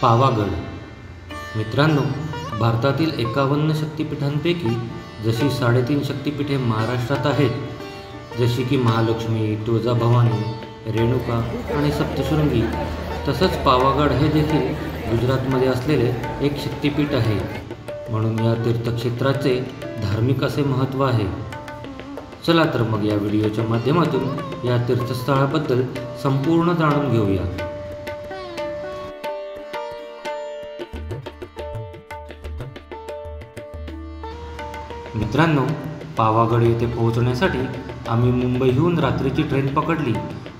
पावागड. मित्रांनो, भारतातील 51 शक्तिपीठांपैकी जशी 3.5 शक्तिपीठे महाराष्ट्रात आहेत, जशी की महालक्ष्मी, तुळजाभवानी, रेणुका आणि सप्तशृंगी, तसंच पावागड हे देखील गुजरातमध्ये असलेले एक शक्तिपीठ आहे. म्हणून या तीर्थक्षेत्राचे धार्मिक असे महत्त्व आहे. चला तर मग या व्हिडिओच्या माध्यमातून या तीर्थस्थळाबद्दल संपूर्ण जाणून घेऊया. मित्रांनो, पावागड येथे पोहोचण्यासाठी आम्ही मुंबईहून रात्रीची ट्रेन पकडली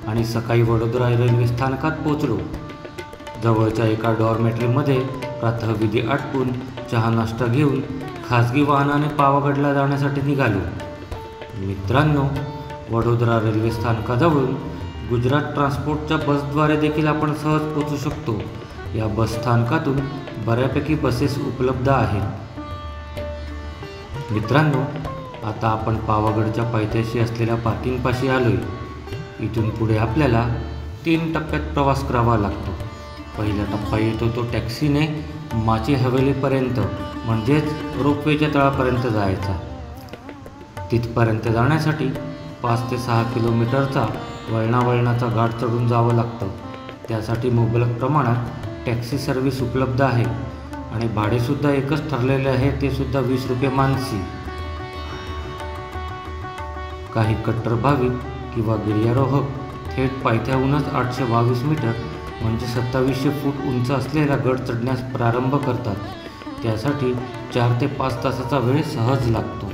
आणि सकाळी वडोदरा रेल्वे स्थानकात पोहोचलो. जवळच्या एका डॉर्मेटरीमध्ये प्रातःविधी आटपून चहा नाश्ता घेऊन खाजगी वाहनाने पावागडला जाण्यासाठी निघालो. मित्रांनो, वडोदरा रेल्वे स्थानकाजवळून गुजरात ट्रान्सपोर्टच्या बसद्वारे देखील आपण सहज पोहोचू शकतो. या बस स्थानकातून बऱ्यापैकी बसेस उपलब्ध आहेत. मित्रांनो, आता आपण पावागडच्या पायथ्याशी असलेल्या पार्किंगपाशी आलोय. इथून पुढे आपल्याला 3 टप्प्यात प्रवास करावा लागतो. पहिला टप्पा येतो तो टॅक्सीने माची हवेलीपर्यंत म्हणजेच रोपवेच्या तळापर्यंत जायचा. तिथपर्यंत जाण्यासाठी 5 ते 6 किलोमीटरचा वळणावळणाचा घाट चढून जावं लागतं. त्यासाठी मुबलक प्रमाणात टॅक्सी सर्व्हिस उपलब्ध आहे आणि भाडेसुद्धा एकच ठरलेले आहे, ते सुद्धा 20 रुपये मानसी. काही कट्टर भाविक किंवा गिर्यारोहक थेट पायथ्याहूनच 822 मीटर म्हणजे 2700 फूट उंच असलेला गड चढण्यास प्रारंभ करतात. त्यासाठी 4 ते 5 तासाचा वेळ सहज लागतो.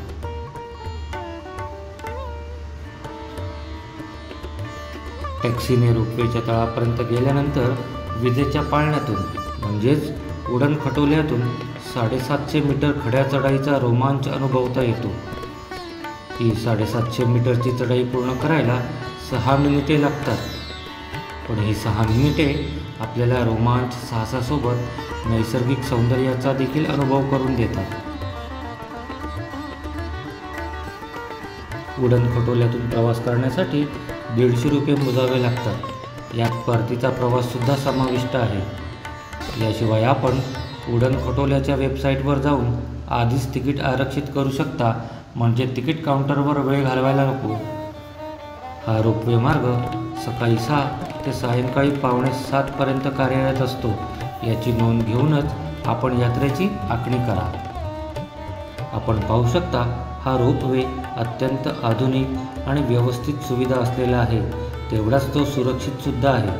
टॅक्सीने रोपवेच्या तळापर्यंत गेल्यानंतर विजेच्या पाळण्यातून म्हणजेच उडण खटोल्यातून 750 मीटर खड्या चढाईचा रोमांच अनुभवता येतो. ही 750 मीटरची चढाई पूर्ण करायला 6 मिनिटे लागतात. पण ही 6 मिनिटे आपल्याला रोमांच साहसासोबत नैसर्गिक सौंदर्याचा देखील अनुभव करून देतात. उडण खटोल्यातून प्रवास करण्यासाठी 150 रुपये मोजावे लागतात. यात परतीचा प्रवाससुद्धा समाविष्ट आहे. याशिवाय आपण उडण खटोल्याच्या वेबसाईटवर जाऊन आधीच तिकीट आरक्षित करू शकता, म्हणजे तिकीट काउंटरवर वेळ घालवायला नको. हा रोपवे मार्ग सकाळी 6 ते सायंकाळी 6:45 पर्यंत कार्यरत असतो. याची नोंद घेऊनच आपण यात्रेची आखणी करा. आपण पाहू शकता, हा रोपवे अत्यंत आधुनिक आणि व्यवस्थित सुविधा असलेला आहे. तेवढाच तो सुरक्षितसुद्धा आहे.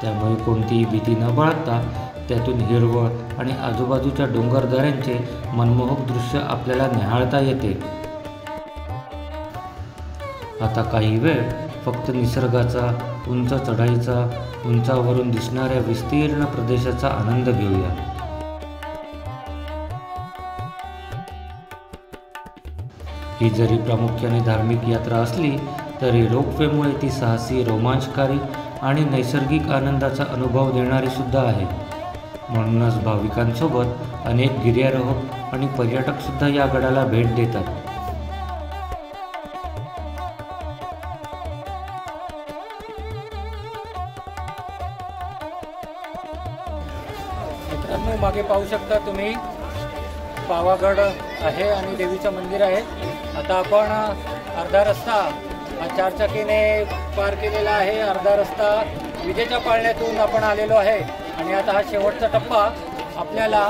त्यामुळे कोणतीही भीती न बाळगता त्यातून हिरवळ आणि आजूबाजूच्या डोंगरदऱ्यांचे मनमोहक दृश्य आपल्याला निहाळता येते. आता काही वेळ फक्त निसर्गाचा, उंच चढाईचा, उंचावरून दिसणाऱ्या विस्तीर्ण प्रदेशाचा आनंद घेऊया. ही जरी प्रामुख्याने धार्मिक यात्रा असली तरी रोपवेमुळे ती साहसी, रोमांचकारी आणि नैसर्गिक आनंदाचा अनुभव देणारी सुद्धा आहे. म्हणूनच भाविकांसोबत अनेक गिर्यारोहक आणि पर्यटकसुद्धा या गडाला भेट देतात. मित्रांनो, मागे पाहू शकता तुम्ही पावागड आहे आणि देवीचं मंदिर आहे. आता आपण अर्धा रस्ता 4 चाकीने पार केलेला आहे. अर्धा रस्ता विजेच्या पाळण्यातून आपण आलेलो आहे आणि आता हा शेवटचा टप्पा आपल्याला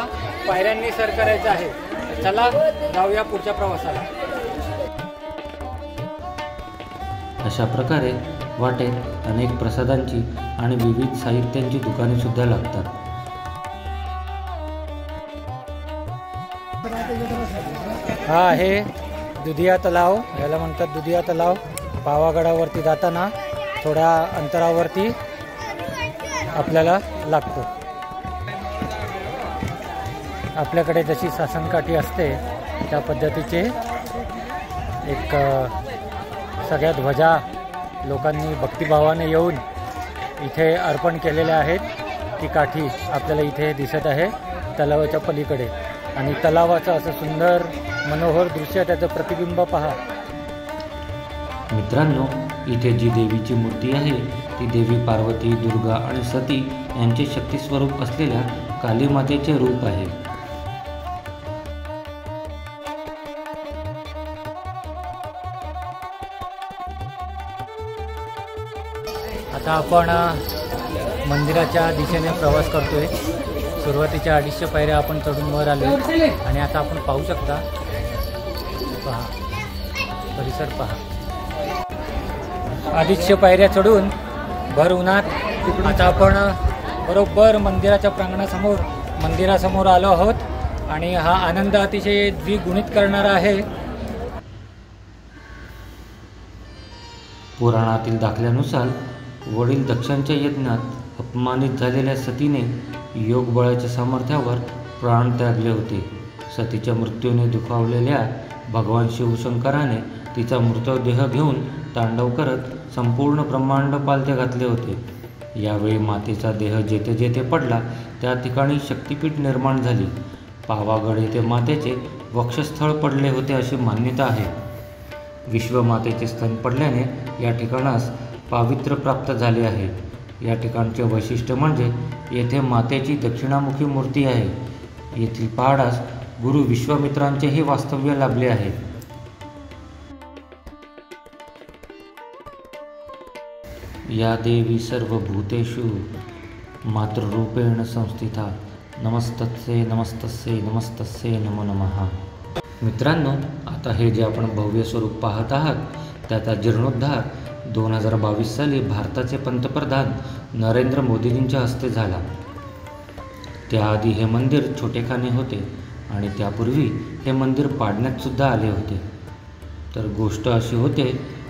पायऱ्यांनी सर करायचा आहे. चला जाऊया पुढच्या प्रवासाला. अशा प्रकारे वाटेत अनेक प्रसादांची आणि विविध साहित्यांची दुकाने सुद्धा लागतात. हा आहे दुधिया तलाव, याला म्हणतात दुधिया तलाव. पावागडावरती जाताना थोड्या अंतरावरती आपल्याला लागतो. आपल्याकडे जशी सासनकाठी असते त्या पद्धतीचे एक सगळ्या ध्वजा लोकांनी भक्तिभावाने येऊन इथे अर्पण केलेल्या आहेत. ती काठी आपल्याला इथे दिसत आहे तलावाच्या पलीकडे. आणि तलावाचं असं सुंदर मनोहर दृश्य, त्याचं प्रतिबिंब पहा. मित्रांनो, इथे जी देवीची मूर्ती आहे ती देवी पार्वती, दुर्गा आणि सती यांचे शक्तिस्वरूप असलेल्या काली मातेचे रूप आहे. आता आपण मंदिराच्या दिशेने प्रवास करतोय. सुरुवातीच्या 250 पायऱ्या आपण चढून वर आलो आणि आता आपण पाहू शकता, पहा परिसर पहा. 250 पायऱ्या चढून भर उन्हात आता आपण बरोबर मंदिराच्या मंदिरासमोर आलो आहोत आणि हा आनंद अतिशय द्विगुणित करणारा आहे. पुराणातील दाखल्यानुसार वडील दक्षांच्या यज्ञात अपमानित झालेल्या सतीने योग बळाच्या सामर्थ्यावर प्राण त्यागले होते. सतीच्या मृत्यूने दुखावलेल्या भगवान शिवशंकराने तिचा मृतदेह घेऊन तांडव करत संपूर्ण ब्रह्मांड पालथे घातले होते. यावेळी मातेचा देह जेथे जेथे पडला त्या ठिकाणी शक्तिपीठ निर्माण झाली. पावागड येथे मातेचे वक्षस्थळ पडले होते अशी मान्यता आहे. विश्वमातेचे स्तन पडल्याने या ठिकाणास पावित्र्य प्राप्त झाले आहे. या ठिकाणचे वैशिष्ट्य म्हणजे येथे मातेची दक्षिणामुखी मूर्ती आहे. येथील पहाडास गुरु विश्वामित्रांचेही वास्तव्य लाभले आहे. या देवी सर्वभूतेषु मातृरूपेण संस्थिता नमस्तस्यै नमस्तस्यै नमस्तस्यै नमो नमः. मित्रांनो, आता हे जे आपण भव्य स्वरूप पाहत आहात त्याचा जीर्णोद्धार 2022 साली भारताचे पंतप्रधान नरेंद्र मोदींच्या हस्ते झाला. त्याआधी हे मंदिर छोटेखानी होते आणि त्यापूर्वी हे मंदिर पाडण्यात सुद्धा आले होते. तर गोष्ट अशी होते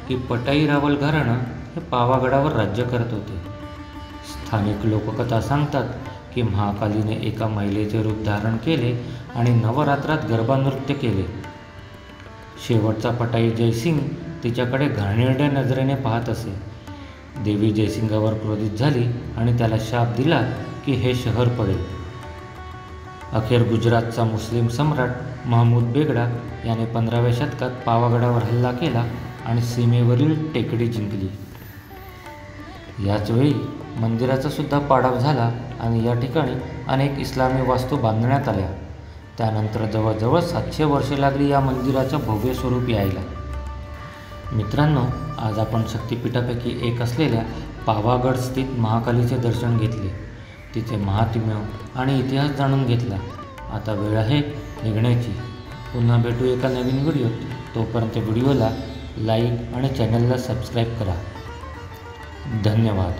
की पटाई रावल घराणं हे पावागडावर राज्य करत होते. स्थानिक लोककथा सांगतात की महाकालीने एका महिलेचे रूप धारण केले आणि नवरात्रात गरबा नृत्य केले. शेवटचा पटाई जयसिंग तिच्याकडे घाणेरड्या नजरेने पाहत असे. देवी जयसिंगावर क्रोधित झाली आणि त्याला शाप दिला की हे शहर पडेल. अखेर गुजरातचा मुस्लिम सम्राट महमूद बेगडा याने 15व्या शतकात पावागडावर हल्ला केला आणि सीमेवरील टेकडी जिंकली. याचवेळी मंदिराचा सुद्धा पाडाव झाला आणि या ठिकाणी अनेक इस्लामी वास्तू बांधण्यात आल्या. त्यानंतर जवळजवळ 700 वर्षे लागली या मंदिराचं भव्य स्वरूप यायला. मित्रांनो, आज आपण शक्तिपीठापैकी एक असलेल्या पावागड स्थित महाकालीचे दर्शन घेतले. तिचे महात्म्य आणि इतिहास जाणून घेतला. आता वेळ आहे निघण्याची. पुन्हा भेटू एका नवीन व्हिडिओत. तोपर्यंत व्हिडिओला लाईक आणि चॅनलला सबस्क्राईब करा. धन्यवाद.